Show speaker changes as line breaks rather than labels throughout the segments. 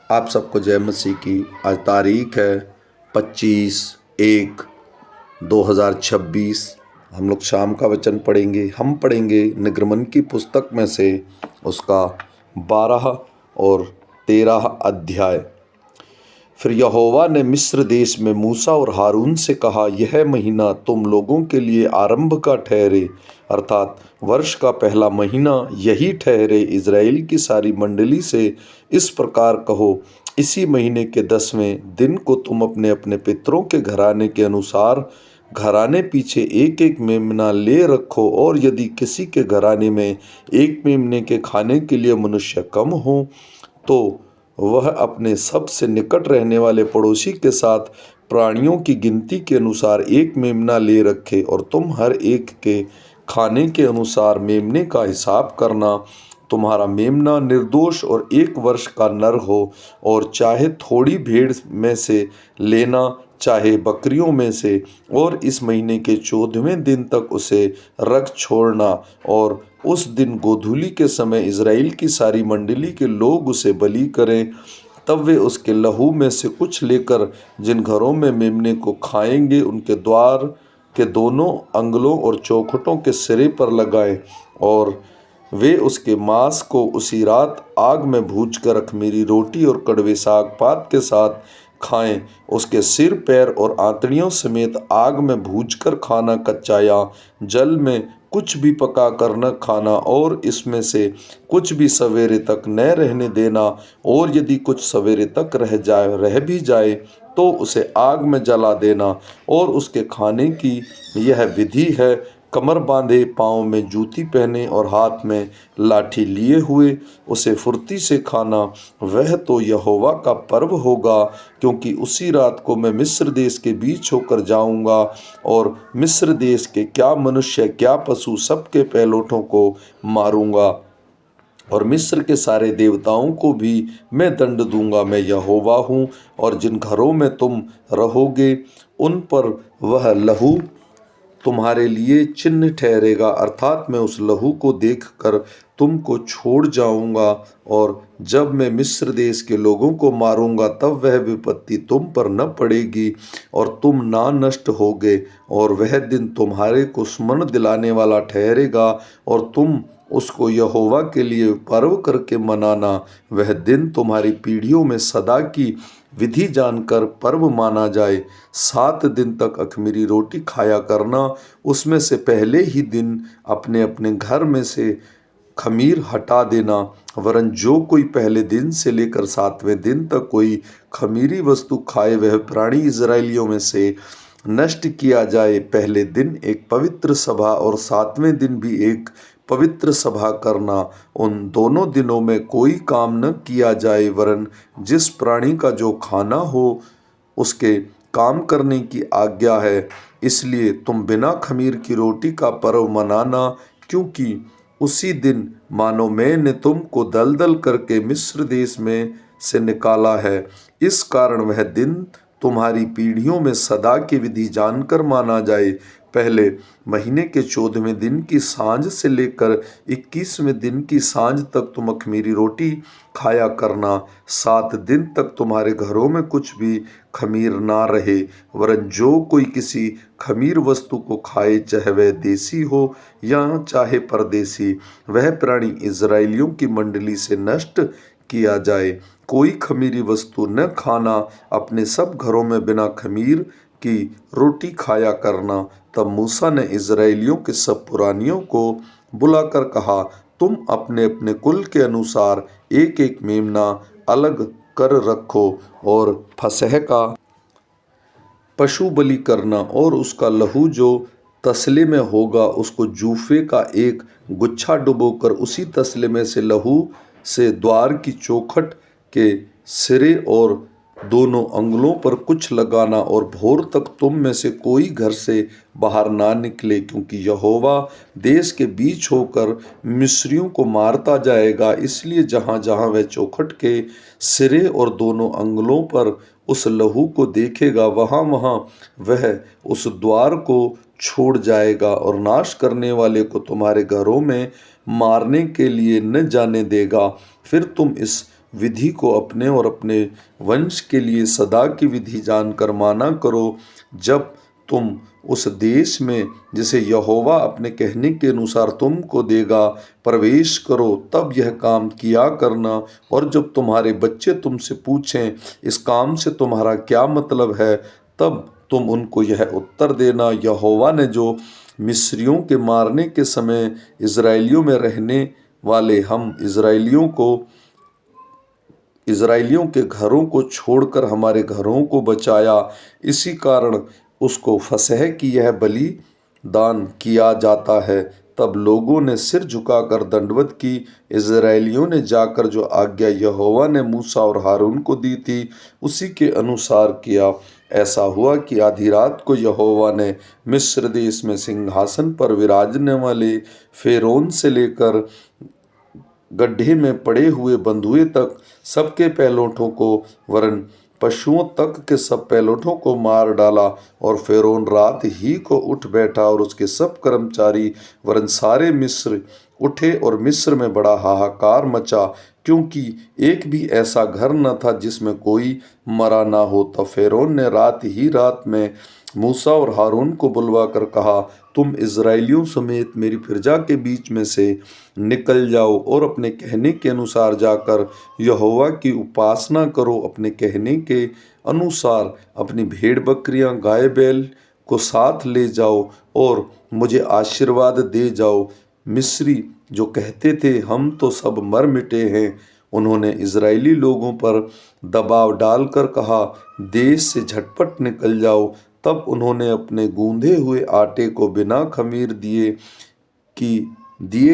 आप सबको जय मसीह की। आज तारीख है 25/1/2026। हम लोग शाम का वचन पढ़ेंगे। हम पढ़ेंगे निर्गमन की पुस्तक में से उसका 12 और 13 अध्याय। फिर यहोवा ने मिस्र देश में मूसा और हारून से कहा, यह महीना तुम लोगों के लिए आरंभ का ठहरे, अर्थात वर्ष का पहला महीना यही ठहरे। इज़राइल की सारी मंडली से इस प्रकार कहो, इसी महीने के 10वें दिन को तुम अपने अपने पितरों के घराने के अनुसार घराने पीछे एक एक मेमना ले रखो। और यदि किसी के घराने में एक मेमने के खाने के लिए मनुष्य कम हो, तो वह अपने सबसे निकट रहने वाले पड़ोसी के साथ प्राणियों की गिनती के अनुसार एक मेमना ले रखे। और तुम हर एक के खाने के अनुसार मेमने का हिसाब करना। तुम्हारा मेमना निर्दोष और 1 वर्ष का नर हो, और चाहे थोड़ी भेड़ में से लेना, चाहे बकरियों में से। और इस महीने के 14वें दिन तक उसे रख छोड़ना। और उस दिन गोधूली के समय इज़राइल की सारी मंडली के लोग उसे बलि करें। तब वे उसके लहू में से कुछ लेकर जिन घरों में मेमने को खाएंगे, उनके द्वार के दोनों अंगलों और चौखटों के सिरे पर लगाएं। और वे उसके मांस को उसी रात आग में भूनकर अख़मीरी रोटी और कड़वे साग पात के साथ खाएं। उसके सिर, पैर और आंतड़ियों समेत आग में भूनकर खाना, कच्चा या जल में कुछ भी पका कर न खाना। और इसमें से कुछ भी सवेरे तक न रहने देना। और यदि कुछ सवेरे तक रह भी जाए तो उसे आग में जला देना। और उसके खाने की यह विधि है, कमर बांधे, पाँव में जूती पहने और हाथ में लाठी लिए हुए उसे फुर्ती से खाना। वह तो यहोवा का पर्व होगा, क्योंकि उसी रात को मैं मिस्र देश के बीच होकर जाऊंगा। और मिस्र देश के क्या मनुष्य क्या पशु सबके पहलोठों को मारूंगा। और मिस्र के सारे देवताओं को भी मैं दंड दूंगा। मैं यहोवा हूँ। और जिन घरों में तुम रहोगे उन पर वह लहू तुम्हारे लिए चिन्ह ठहरेगा, अर्थात मैं उस लहू को देखकर तुमको छोड़ जाऊंगा। और जब मैं मिस्र देश के लोगों को मारूंगा, तब वह विपत्ति तुम पर न पड़ेगी और तुम ना नष्ट होगे। और वह दिन तुम्हारे को स्मरण दिलाने वाला ठहरेगा, और तुम उसको यहोवा के लिए पर्व करके मनाना। वह दिन तुम्हारी पीढ़ियों में सदा की विधि जानकर पर्व माना जाए। 7 दिन तक अख़मीरी रोटी खाया करना। उसमें से पहले ही दिन अपने अपने घर में से खमीर हटा देना। वरन जो कोई पहले दिन से लेकर 7वें दिन तक कोई खमीरी वस्तु खाए, वह प्राणी इज़राइलियों में से नष्ट किया जाए। पहले दिन एक पवित्र सभा और 7वें दिन भी एक पवित्र सभा करना। उन दोनों दिनों में कोई काम न किया जाए, वरन जिस प्राणी का जो खाना हो उसके काम करने की आज्ञा है। इसलिए तुम बिना खमीर की रोटी का पर्व मनाना, क्योंकि उसी दिन मानो मैंने तुमको दलदल करके मिस्र देश में से निकाला है। इस कारण वह दिन तुम्हारी पीढ़ियों में सदा की विधि जानकर माना जाए। पहले महीने के 14वें दिन की सांझ से लेकर 21वें दिन की सांझ तक तुम अख़मीरी रोटी खाया करना। 7 दिन तक तुम्हारे घरों में कुछ भी खमीर ना रहे। वरन जो कोई किसी खमीर वस्तु को खाए, चाहे वह देसी हो या चाहे परदेसी, वह प्राणी इज़राइलियों की मंडली से नष्ट किया जाए। कोई खमीरी वस्तु न खाना। अपने सब घरों में बिना खमीर की रोटी खाया करना। तब मूसा ने इज़राइलियों के सब पुरानियों को बुलाकर कहा, तुम अपने अपने कुल के अनुसार एक एक मेमना अलग कर रखो। और फसह का पशु बलि करना, और उसका लहू जो तसले में होगा उसको जूफे का एक गुच्छा डुबोकर उसी तसले में से लहू से द्वार की चौखट के सिरे और दोनों अंगलों पर कुछ लगाना। और भोर तक तुम में से कोई घर से बाहर ना निकले, क्योंकि यहोवा देश के बीच होकर मिस्रियों को मारता जाएगा। इसलिए जहाँ जहाँ वह चौखट के सिरे और दोनों अंगलों पर उस लहू को देखेगा, वहाँ वहाँ वह उस द्वार को छोड़ जाएगा और नाश करने वाले को तुम्हारे घरों में मारने के लिए न जाने देगा। फिर तुम इस विधि को अपने और अपने वंश के लिए सदा की विधि जानकर माना करो। जब तुम उस देश में जिसे यहोवा अपने कहने के अनुसार तुमको देगा प्रवेश करो, तब यह काम किया करना। और जब तुम्हारे बच्चे तुमसे पूछें इस काम से तुम्हारा क्या मतलब है, तब तुम उनको यह उत्तर देना, यहोवा ने जो मिस्रियों के मारने के समय इज़राइलियों में रहने वाले हम इज़राइलियों के घरों को छोड़कर हमारे घरों को बचाया, इसी कारण उसको फसह की यह बलि दान किया जाता है। तब लोगों ने सिर झुकाकर दंडवत की। इज़राइलियों ने जाकर जो आज्ञा यहोवा ने मूसा और हारून को दी थी उसी के अनुसार किया। ऐसा हुआ कि आधी रात को यहोवा ने मिस्र देश में सिंहासन पर विराजने वाले फ़िरौन से लेकर गड्ढे में पड़े हुए बंधुए तक सबके पहिलौठों को वरन पशुओं तक के सब पहिलौठों को मार डाला। और फ़िरौन रात ही को उठ बैठा और उसके सब कर्मचारी वरन सारे मिस्र उठे और मिस्र में बड़ा हाहाकार मचा, क्योंकि एक भी ऐसा घर न था जिसमें कोई मरा ना हो। तब फ़िरौन ने रात में मूसा और हारून को बुलवाकर कहा, तुम इज़राइलियों समेत मेरी प्रजा के बीच में से निकल जाओ और अपने कहने के अनुसार जाकर यहोवा की उपासना करो। अपने कहने के अनुसार अपनी भेड़ बकरियां गाय बैल को साथ ले जाओ और मुझे आशीर्वाद दे जाओ। मिस्री जो कहते थे हम तो सब मर मिटे हैं, उन्होंने इज़राइली लोगों पर दबाव डालकर कहा, देश से झटपट निकल जाओ। तब उन्होंने अपने गूंधे हुए आटे को बिना खमीर दिए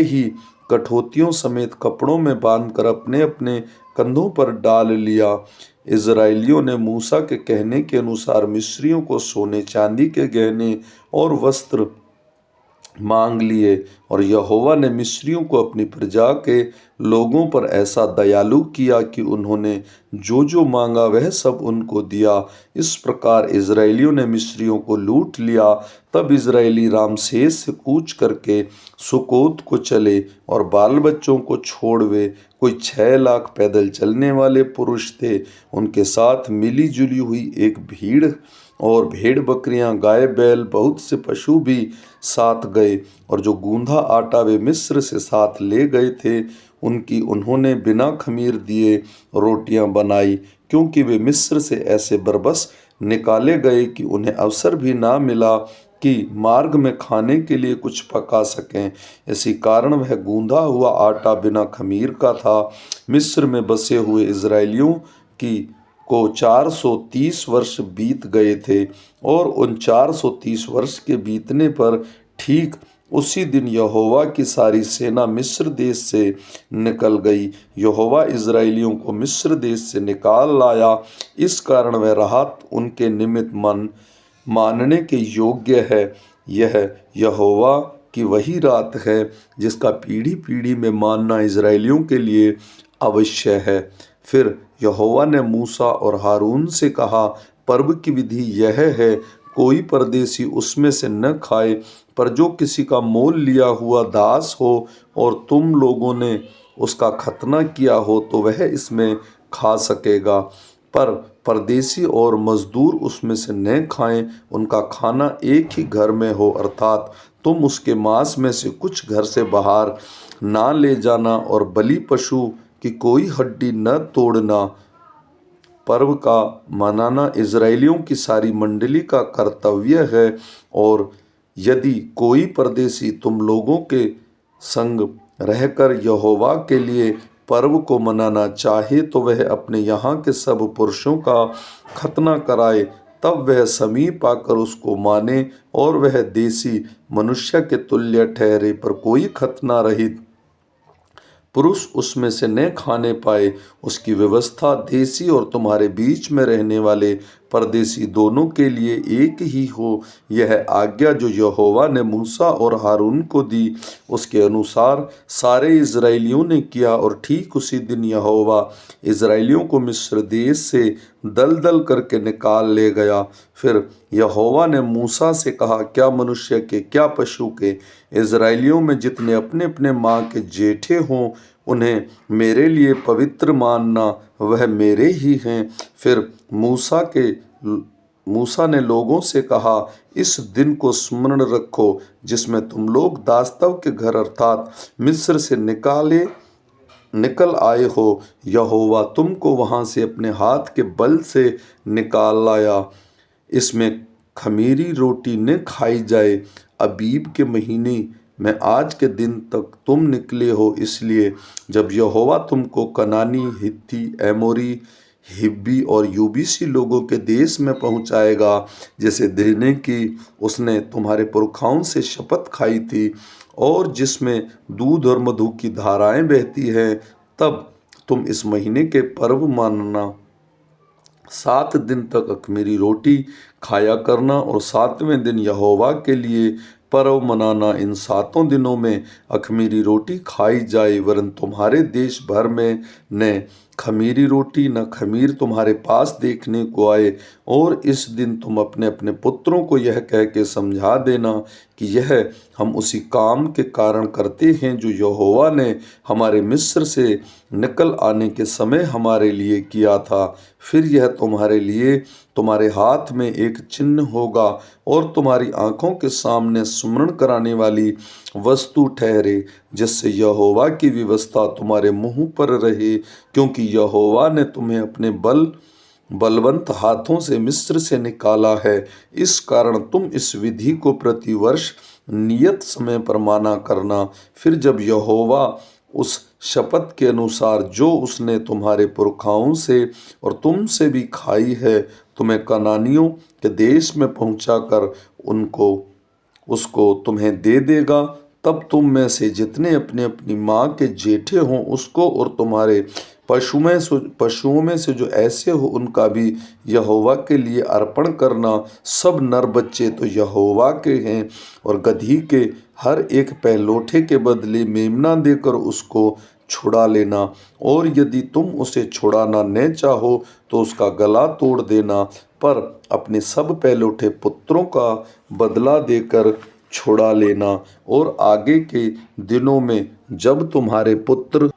ही कठौतियों समेत कपड़ों में बांधकर अपने अपने कंधों पर डाल लिया। इज़राइलियों ने मूसा के कहने के अनुसार मिस्रियों को सोने चांदी के गहने और वस्त्र मांग लिए। और यहोवा ने मिस्रियों को अपनी प्रजा के लोगों पर ऐसा दयालु किया कि उन्होंने जो जो मांगा वह सब उनको दिया। इस प्रकार इज़राइलियों ने मिस्रियों को लूट लिया। तब इज़राइली रामसेस से कूच करके सुकोत को चले और बाल बच्चों को छोड़ वे कोई 6 लाख पैदल चलने वाले पुरुष थे। उनके साथ मिली जुली हुई एक भीड़ और भेड़ बकरियां गाय बैल बहुत से पशु भी साथ गए। और जो गूंधा आटा वे मिस्र से साथ ले गए थे उन्होंने बिना खमीर दिए रोटियां बनाई, क्योंकि वे मिस्र से ऐसे बरबस निकाले गए कि उन्हें अवसर भी ना मिला कि मार्ग में खाने के लिए कुछ पका सकें। इसी कारण वह गूंधा हुआ आटा बिना खमीर का था। मिस्र में बसे हुए इज़राइलियों को 430 वर्ष बीत गए थे। और उन 430 वर्ष के बीतने पर ठीक उसी दिन यहोवा की सारी सेना मिस्र देश से निकल गई। यहोवा इज़राइलियों को मिस्र देश से निकाल लाया, इस कारण वह राहत उनके निमित्त मानने के योग्य है। यह यहोवा की वही रात है जिसका पीढ़ी पीढ़ी में मानना इज़राइलियों के लिए अवश्य है। फिर यहोवा ने मूसा और हारून से कहा, पर्व की विधि यह है, कोई परदेसी उसमें से न खाए, पर जो किसी का मोल लिया हुआ दास हो और तुम लोगों ने उसका खतना किया हो तो वह इसमें खा सकेगा। पर परदेसी और मजदूर उसमें से न खाएं, उनका खाना एक ही घर में हो, अर्थात तुम उसके मांस में से कुछ घर से बाहर ना ले जाना और बलि पशु की कोई हड्डी न तोड़ना। पर्व का मनाना इज़राइलियों की सारी मंडली का कर्तव्य है। और यदि कोई परदेसी तुम लोगों के संग रहकर यहोवा के लिए पर्व को मनाना चाहे तो वह अपने यहाँ के सब पुरुषों का खतना कराए, तब वह समीप आकर उसको माने और वह देसी मनुष्य के तुल्य ठहरे। पर कोई खतना रहित पुरुष उसमें से न खाने पाए। उसकी व्यवस्था देसी और तुम्हारे बीच में रहने वाले परदेसी दोनों के लिए एक ही हो। यह आज्ञा जो यहोवा ने मूसा और हारून को दी उसके अनुसार सारे इज़राइलियों ने किया। और ठीक उसी दिन यहोवा इज़राइलियों को मिस्र देश से दल दल करके निकाल ले गया। फिर यहोवा ने मूसा से कहा, क्या मनुष्य के क्या पशु के इज़राइलियों में जितने अपने अपने माँ के जेठे हों उन्हें मेरे लिए पवित्र मानना, वह मेरे ही हैं। फिर मूसा ने लोगों से कहा, इस दिन को स्मरण रखो जिसमें तुम लोग दास्तव के घर अर्थात मिस्र से निकल आए हो। यहोवा तुमको वहाँ से अपने हाथ के बल से निकाल लाया। इसमें खमीरी रोटी न खाई जाए। अबीब के महीने में आज के दिन तक तुम निकले हो, इसलिए जब यहोवा तुमको कनानी, हित्ती, एमोरी, हिब्बी और यूबीसी लोगों के देश में पहुंचाएगा, जैसे देने की उसने तुम्हारे पुरखाओं से शपथ खाई थी, और जिसमें दूध और मधु की धाराएं बहती हैं, तब तुम इस महीने के पर्व मानना। 7 दिन तक अख़मीरी रोटी खाया करना और 7वें दिन यहोवा के लिए पर्व मनाना। इन 7 दिनों में अख़मीरी रोटी खाई जाए, वरन तुम्हारे देश भर में न खमीरी रोटी न खमीर तुम्हारे पास देखने को आए। और इस दिन तुम अपने अपने पुत्रों को यह कह के समझा देना कि यह हम उसी काम के कारण करते हैं जो यहोवा ने हमारे मिस्र से निकल आने के समय हमारे लिए किया था। फिर यह तुम्हारे लिए तुम्हारे हाथ में एक चिन्ह होगा और तुम्हारी आंखों के सामने स्मरण कराने वाली वस्तु ठहरे, जिससे यहोवा की व्यवस्था तुम्हारे मुंह पर रहे, क्योंकि यहोवा ने तुम्हें अपने बलवंत हाथों से मिस्र से निकाला है। इस कारण तुम इस विधि को प्रतिवर्ष नियत समय पर माना करना। फिर जब यहोवा उस शपथ के अनुसार जो उसने तुम्हारे पुरखाओं से और तुमसे भी खाई है, तुम्हें कनानियों के देश में पहुंचाकर उसको तुम्हें दे देगा, तब तुम में से जितने अपने अपनी माँ के जेठे हों उसको और तुम्हारे पशुओं में से जो ऐसे हो उनका भी यहोवा के लिए अर्पण करना। सब नर बच्चे तो यहोवा के हैं, और गदही के हर एक पहलोठे के बदले मेमना देकर उसको छुड़ा लेना। और यदि तुम उसे छुड़ाना न चाहो तो उसका गला तोड़ देना, पर अपने सब पहलोठे पुत्रों का बदला देकर छुड़ा लेना। और आगे के दिनों में जब तुम्हारे पुत्र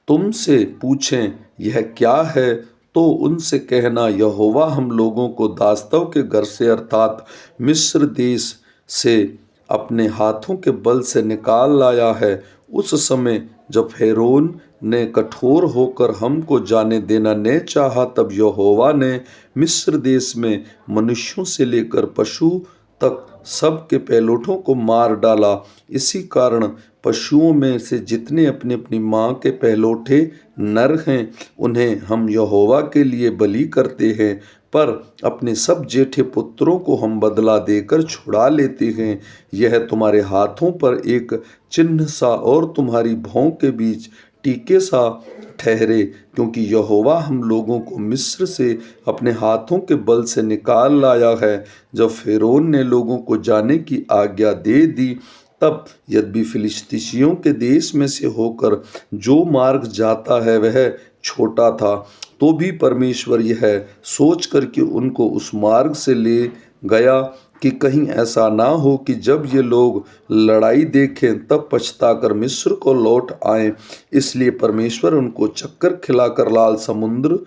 तुमसे पूछें यह क्या है, तो उनसे कहना, यहोवा हम लोगों को दास्तव के घर से अर्थात मिस्र देश से अपने हाथों के बल से निकाल लाया है। उस समय जब फ़िरौन ने कठोर होकर हमको जाने देना न चाहा, तब यहोवा ने मिस्र देश में मनुष्यों से लेकर पशु तक सब के पहलोठों को मार डाला। इसी कारण पशुओं में से जितने अपनी अपनी माँ के पहलोठे नर हैं, उन्हें हम यहोवा के लिए बलि करते हैं, पर अपने सब जेठे पुत्रों को हम बदला देकर छुड़ा लेते हैं। यह तुम्हारे हाथों पर एक चिन्ह सा और तुम्हारी भौं के बीच टीके सा ठहरे, क्योंकि यहोवा हम लोगों को मिस्र से अपने हाथों के बल से निकाल लाया है। जब फ़िरौन ने लोगों को जाने की आज्ञा दे दी, तब यद्यपि फिलिस्तीसियों के देश में से होकर जो मार्ग जाता है वह छोटा था, तो भी परमेश्वर यह सोच कर कि उनको उस मार्ग से ले गया कि कहीं ऐसा ना हो कि जब ये लोग लड़ाई देखें तब पछताकर मिस्र को लौट आएं। इसलिए परमेश्वर उनको चक्कर खिलाकर लाल समुद्र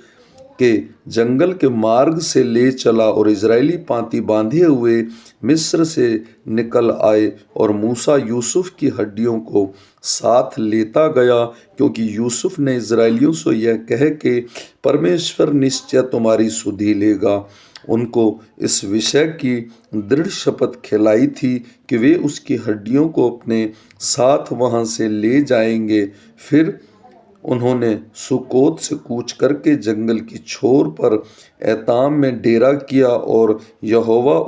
के जंगल के मार्ग से ले चला, और इजरायली पांति बांधे हुए मिस्र से निकल आए। और मूसा यूसुफ की हड्डियों को साथ लेता गया, क्योंकि यूसुफ ने इजरायलियों से यह कह के परमेश्वर निश्चय तुम्हारी सुधि लेगा, उनको इस विषय की दृढ़ शपथ खिलाई थी कि वे उसकी हड्डियों को अपने साथ वहाँ से ले जाएंगे। फिर उन्होंने सुकोत से कूच करके जंगल की छोर पर एताम में डेरा किया, और यहोवा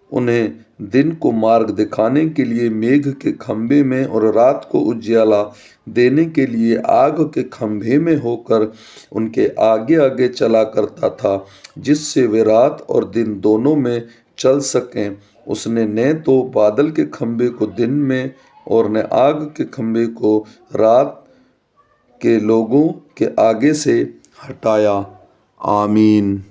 उन्हें दिन को मार्ग दिखाने के लिए मेघ के खंभे में और रात को उजियाला देने के लिए आग के खंभे में होकर उनके आगे आगे चला करता था, जिससे वे रात और दिन दोनों में चल सकें। उसने न तो बादल के खंभे को दिन में और न आग के खंभे को रात के लोगों के आगे से हटाया। आमीन।